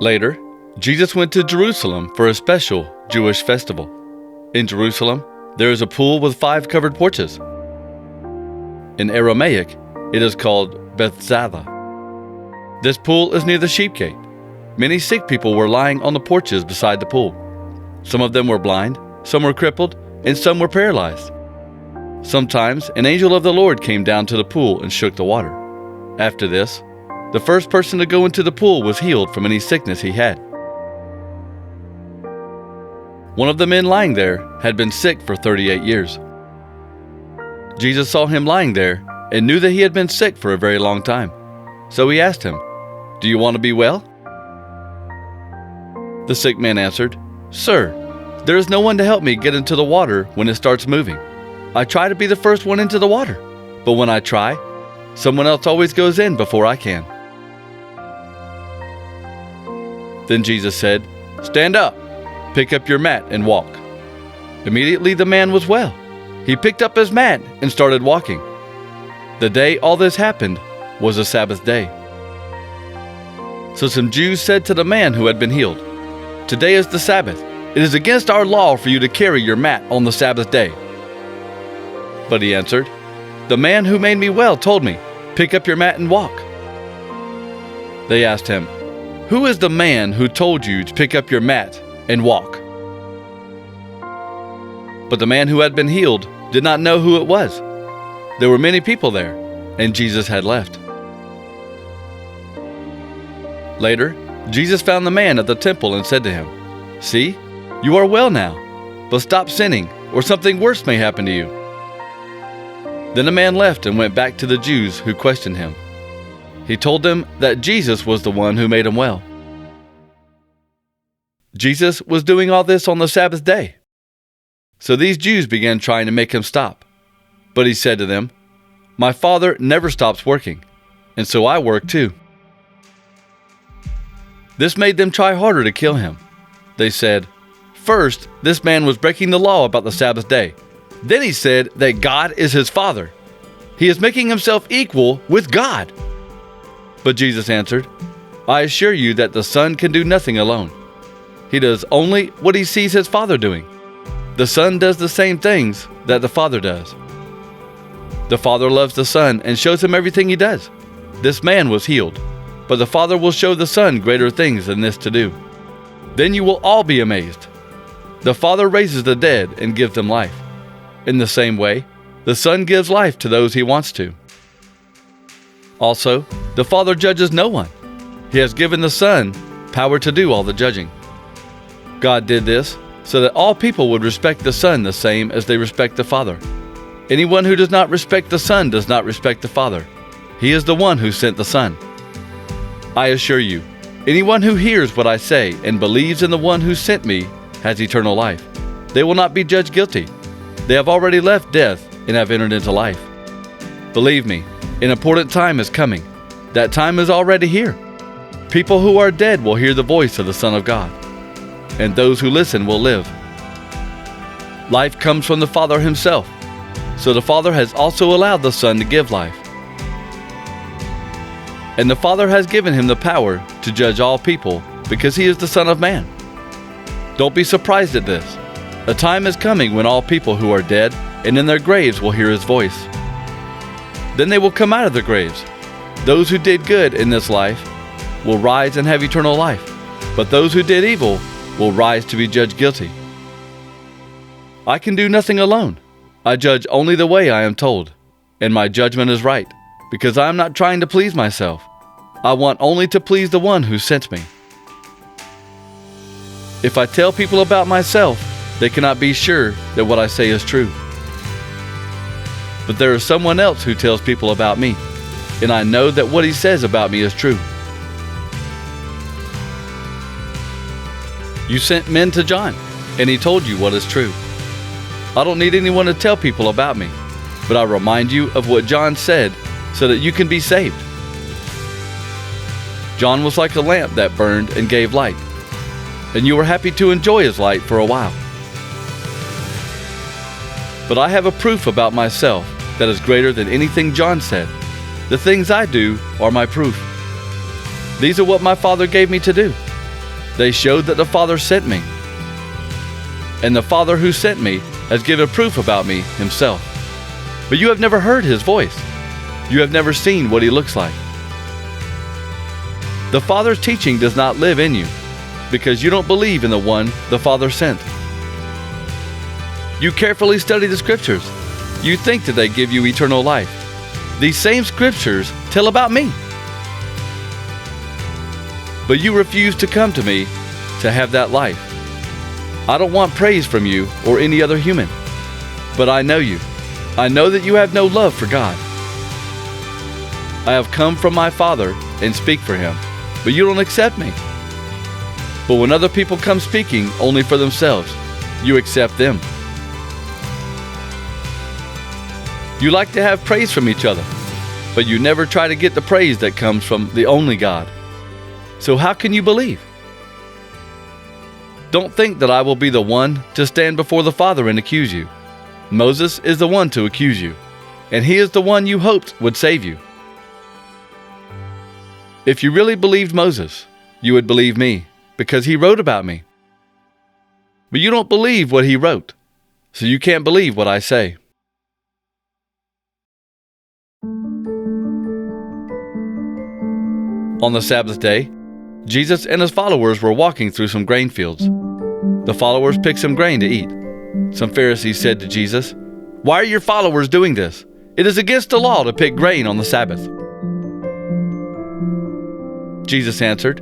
Later, Jesus went to Jerusalem for a special Jewish festival. In Jerusalem, there is a pool with 5 covered porches. In Aramaic, it is called Bethzatha. This pool is near the sheep gate. Many sick people were lying on the porches beside the pool. Some of them were blind, some were crippled, and some were paralyzed. Sometimes an angel of the Lord came down to the pool and shook the water. After this, the first person to go into the pool was healed from any sickness he had. One of the men lying there had been sick for 38 years. Jesus saw him lying there and knew that he had been sick for a very long time. So he asked him, "Do you want to be well?" The sick man answered, "Sir, there is no one to help me get into the water when it starts moving. I try to be the first one into the water, but when I try, someone else always goes in before I can." Then Jesus said, "Stand up, pick up your mat and walk." Immediately the man was well. He picked up his mat and started walking. The day all this happened was a Sabbath day. So some Jews said to the man who had been healed, "Today is the Sabbath. It is against our law for you to carry your mat on the Sabbath day." But he answered, "The man who made me well told me, 'Pick up your mat and walk.'" They asked him, "Who is the man who told you to pick up your mat and walk?" But the man who had been healed did not know who it was. There were many people there, and Jesus had left. Later, Jesus found the man at the temple and said to him, "See, you are well now, but stop sinning, or something worse may happen to you." Then the man left and went back to the Jews who questioned him. He told them that Jesus was the one who made him well. Jesus was doing all this on the Sabbath day. So these Jews began trying to make him stop. But he said to them, "My Father never stops working, and so I work too." This made them try harder to kill him. They said, "First, this man was breaking the law about the Sabbath day. Then he said that God is his Father. He is making himself equal with God." But Jesus answered, "I assure you that the Son can do nothing alone. He does only what he sees his Father doing. The Son does the same things that the Father does. The Father loves the Son and shows him everything he does. This man was healed, but the Father will show the Son greater things than this to do. Then you will all be amazed. The Father raises the dead and gives them life. In the same way, the Son gives life to those he wants to. Also, the Father judges no one. He has given the Son power to do all the judging. God did this so that all people would respect the Son the same as they respect the Father. Anyone who does not respect the Son does not respect the Father. He is the one who sent the Son. I assure you, anyone who hears what I say and believes in the one who sent me has eternal life. They will not be judged guilty. They have already left death and have entered into life. Believe me, an important time is coming. That time is already here. People who are dead will hear the voice of the Son of God, and those who listen will live. Life comes from the Father himself, so the Father has also allowed the Son to give life. And the Father has given him the power to judge all people because he is the Son of Man. Don't be surprised at this. A time is coming when all people who are dead and in their graves will hear his voice. Then they will come out of their graves. Those who did good in this life will rise and have eternal life, but those who did evil will rise to be judged guilty. I can do nothing alone. I judge only the way I am told, and my judgment is right, because I am not trying to please myself. I want only to please the one who sent me. If I tell people about myself, they cannot be sure that what I say is true. But there is someone else who tells people about me, and I know that what he says about me is true. You sent men to John, and he told you what is true. I don't need anyone to tell people about me, but I remind you of what John said so that you can be saved. John was like a lamp that burned and gave light, and you were happy to enjoy his light for a while. But I have a proof about myself that is greater than anything John said. The things I do are my proof. These are what my Father gave me to do, They showed that the Father sent me. And the Father who sent me has given proof about me himself. But you have never heard his voice. You have never seen what he looks like. The Father's teaching does not live in you, because you don't believe in the one the Father sent. You carefully study the Scriptures. You think that they give you eternal life. These same Scriptures tell about me. But you refuse to come to me to have that life. I don't want praise from you or any other human. But I know you. I know that you have no love for God. I have come from my Father and speak for him, but you don't accept me. But when other people come speaking only for themselves, you accept them. You like to have praise from each other, but you never try to get the praise that comes from the only God. So how can you believe? Don't think that I will be the one to stand before the Father and accuse you. Moses is the one to accuse you, and he is the one you hoped would save you. If you really believed Moses, you would believe me, because he wrote about me. But you don't believe what he wrote, so you can't believe what I say. On the Sabbath day, Jesus and his followers were walking through some grain fields. The followers picked some grain to eat. Some Pharisees said to Jesus, "Why are your followers doing this? It is against the law to pick grain on the Sabbath." Jesus answered,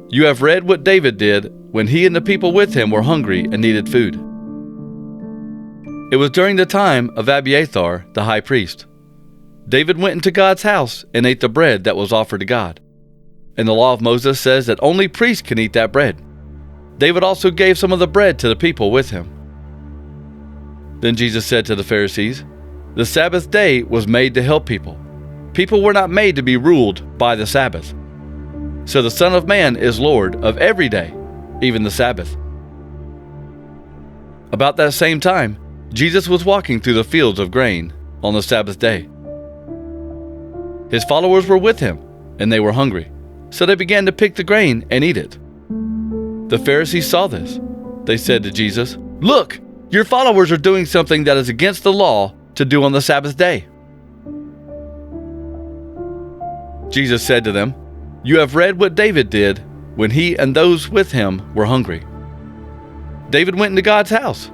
"You have read what David did when he and the people with him were hungry and needed food. It was during the time of Abiathar, the high priest. David went into God's house and ate the bread that was offered to God. And the law of Moses says that only priests can eat that bread. David also gave some of the bread to the people with him." Then Jesus said to the Pharisees, "The Sabbath day was made to help people. People were not made to be ruled by the Sabbath. So the Son of Man is Lord of every day, even the Sabbath." About that same time, Jesus was walking through the fields of grain on the Sabbath day. His followers were with him, and they were hungry. So they began to pick the grain and eat it. The Pharisees saw this. They said to Jesus, "Look, your followers are doing something that is against the law to do on the Sabbath day." Jesus said to them, "You have read what David did when he and those with him were hungry. David went into God's house.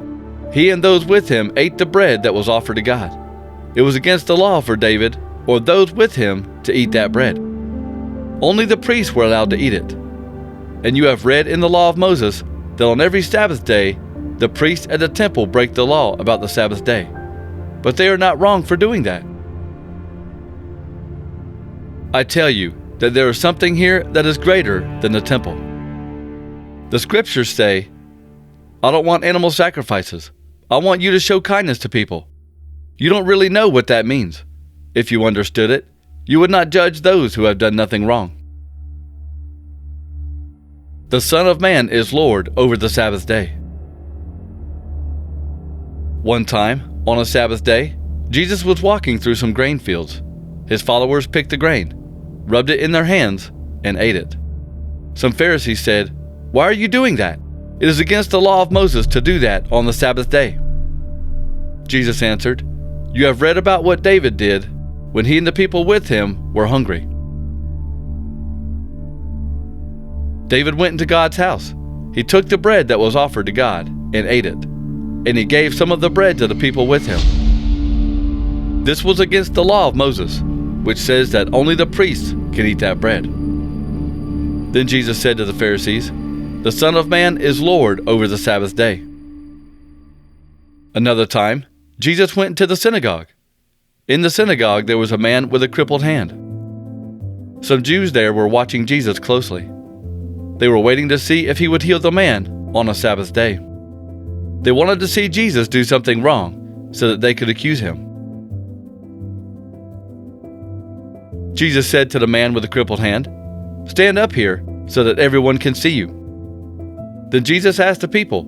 He and those with him ate the bread that was offered to God. It was against the law for David or those with him to eat that bread. Only the priests were allowed to eat it. And you have read in the law of Moses that on every Sabbath day, the priests at the temple break the law about the Sabbath day. But they are not wrong for doing that. I tell you that there is something here that is greater than the temple. The Scriptures say, 'I don't want animal sacrifices. I want you to show kindness to people.' You don't really know what that means. If you understood it, you would not judge those who have done nothing wrong. The Son of Man is Lord over the Sabbath day." One time, on a Sabbath day, Jesus was walking through some grain fields. His followers picked the grain, rubbed it in their hands, and ate it. Some Pharisees said, "Why are you doing that? It is against the law of Moses to do that on the Sabbath day." Jesus answered, "You have read about what David did when he and the people with him were hungry. David went into God's house. He took the bread that was offered to God and ate it, and he gave some of the bread to the people with him. This was against the law of Moses, which says that only the priests can eat that bread." Then Jesus said to the Pharisees, "The Son of Man is Lord over the Sabbath day." Another time, Jesus went into the synagogue. In the synagogue there was a man with a crippled hand. Some Jews there were watching Jesus closely. They were waiting to see if he would heal the man on a Sabbath day. They wanted to see Jesus do something wrong so that they could accuse him. Jesus said to the man with the crippled hand, "Stand up here so that everyone can see you." Then Jesus asked the people,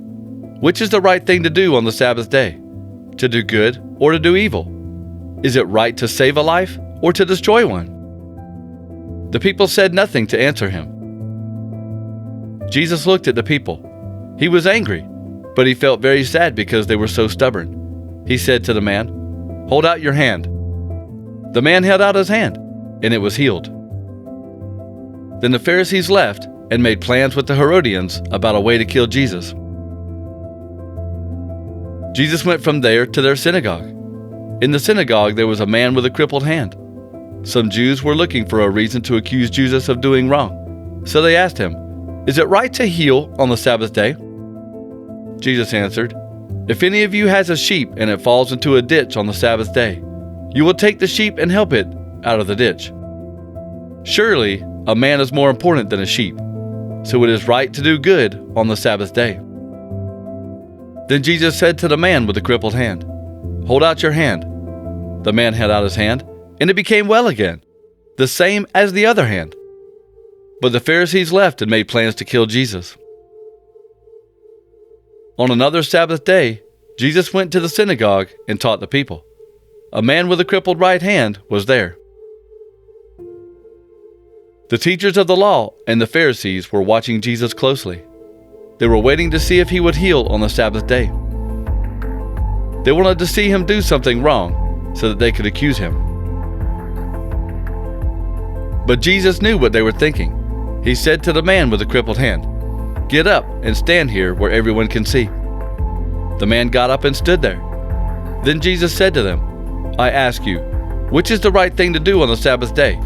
"Which is the right thing to do on the Sabbath day? To do good or to do evil? Is it right to save a life or to destroy one?" The people said nothing to answer him. Jesus looked at the people. He was angry, but he felt very sad because they were so stubborn. He said to the man, "Hold out your hand." The man held out his hand, and it was healed. Then the Pharisees left and made plans with the Herodians about a way to kill Jesus. Jesus went from there to their synagogue. In the synagogue there was a man with a crippled hand. Some Jews were looking for a reason to accuse Jesus of doing wrong. So they asked him, "Is it right to heal on the Sabbath day?" Jesus answered, "If any of you has a sheep and it falls into a ditch on the Sabbath day, you will take the sheep and help it out of the ditch. Surely a man is more important than a sheep, so it is right to do good on the Sabbath day." Then Jesus said to the man with the crippled hand, "Hold out your hand." The man held out his hand, and it became well again, the same as the other hand. But the Pharisees left and made plans to kill Jesus. On another Sabbath day, Jesus went to the synagogue and taught the people. A man with a crippled right hand was there. The teachers of the law and the Pharisees were watching Jesus closely. They were waiting to see if he would heal on the Sabbath day. They wanted to see him do something wrong so that they could accuse him. But Jesus knew what they were thinking. He said to the man with the crippled hand, "Get up and stand here where everyone can see." The man got up and stood there. Then Jesus said to them, "I ask you, which is the right thing to do on the Sabbath day?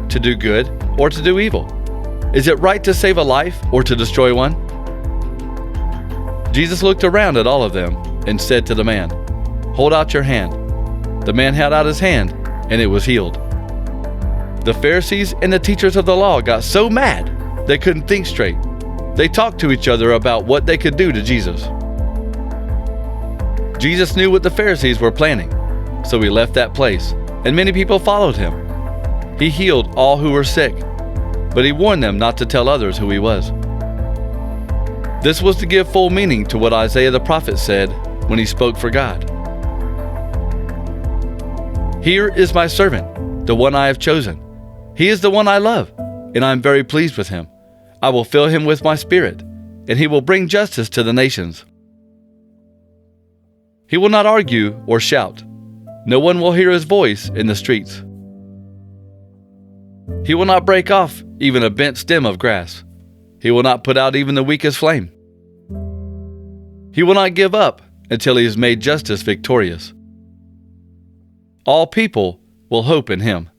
To do good or to do evil? Is it right to save a life or to destroy one?" Jesus looked around at all of them and said to the man, "Hold out your hand." The man held out his hand, and it was healed. The Pharisees and the teachers of the law got so mad they couldn't think straight. They talked to each other about what they could do to Jesus. Jesus knew what the Pharisees were planning, so he left that place, and many people followed him. He healed all who were sick, but he warned them not to tell others who he was. This was to give full meaning to what Isaiah the prophet said when he spoke for God. "Here is my servant, the one I have chosen. He is the one I love, and I am very pleased with him. I will fill him with my spirit, and he will bring justice to the nations. He will not argue or shout. No one will hear his voice in the streets. He will not break off even a bent stem of grass. He will not put out even the weakest flame. He will not give up until he has made justice victorious. All people will hope in him."